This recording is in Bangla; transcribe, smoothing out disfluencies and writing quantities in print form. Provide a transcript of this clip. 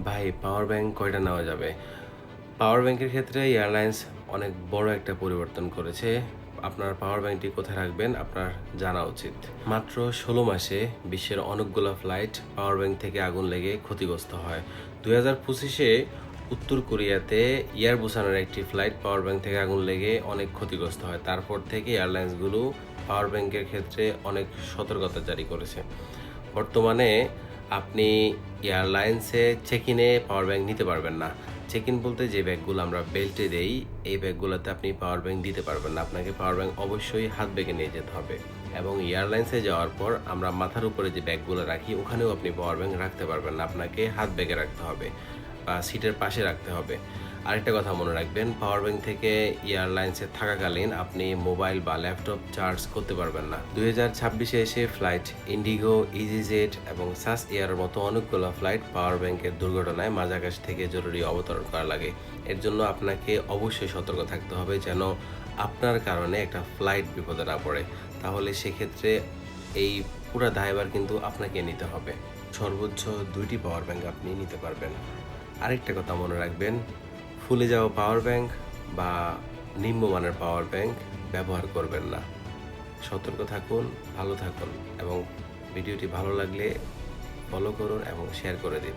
ভাই পাওয়ার ব্যাংক কয়টা নেওয়া যাবে? পাওয়ার ব্যাংকের ক্ষেত্রে এয়ারলাইন্স অনেক বড় একটা পরিবর্তন করেছে। আপনার পাওয়ার ব্যাংকটি কোথায় রাখবেন আপনার জানা উচিত। মাত্র ১৬ মাসে বিশ্বের অনেকগুলো ফ্লাইট পাওয়ার ব্যাংক থেকে আগুন লেগে ক্ষতিগ্রস্ত হয়। ২০২৫-এ উত্তর কোরিয়াতে এয়ারবুসানের একটি ফ্লাইট পাওয়ার ব্যাংক থেকে আগুন লেগে অনেক ক্ষতিগ্রস্ত হয়। তারপর থেকে এয়ারলাইন্সগুলো পাওয়ার ব্যাংকের ক্ষেত্রে অনেক সতর্কতা জারি করেছে। বর্তমানে আপনি এয়ারলাইন্সে চেক ইনে পাওয়ার ব্যাংক নিতে পারবেন না। চেক ইন বলতে যে ব্যাগগুলো আমরা বেল্টে দেই, এই ব্যাগগুলোতে আপনি পাওয়ার ব্যাংক দিতে পারবেন না। আপনাকে পাওয়ার ব্যাংক অবশ্যই হাত ব্যাগে নিয়ে যেতে হবে। এবং এয়ারলাইন্সে যাওয়ার পর আমরা মাথার উপরে যে ব্যাগগুলো রাখি, ওখানেও আপনি পাওয়ার ব্যাংক রাখতে পারবেন না। আপনাকে হাত ব্যাগে রাখতে হবে বা সিটের পাশে রাখতে হবে। আরেকটা কথা মনে রাখবেন, পাওয়ার ব্যাংক থেকে এয়ারলাইন্সে থাকাকালীন আপনি মোবাইল বা ল্যাপটপ চার্জ করতে পারবেন না। 2026-এ এসে ফ্লাইট ইন্ডিগো, ইজিজেট এবং সাস এয়ারের মতো অনেকগুলো ফ্লাইট পাওয়ার ব্যাংকের দুর্ঘটনায় মাঝাকাশ থেকে জরুরি অবতরণ করা লাগে। এর জন্য আপনাকে অবশ্যই সতর্ক থাকতে হবে যেন আপনার কারণে একটা ফ্লাইট বিপদে না পড়ে। তাহলে সেক্ষেত্রে এই পুরা দায়ভার কিন্তু আপনাকে নিতে হবে। সর্বোচ্চ 2টি পাওয়ার ব্যাংক আপনি নিতে পারবেন। আরেকটা কথা মনে রাখবেন, ফুলে যাওয়া পাওয়ার ব্যাংক বা নিম্নমানের পাওয়ার ব্যাংক ব্যবহার করবেন না। সতর্ক থাকুন, ভালো থাকুন এবং ভিডিওটি ভালো লাগলে ফলো করুন এবং শেয়ার করে দিন।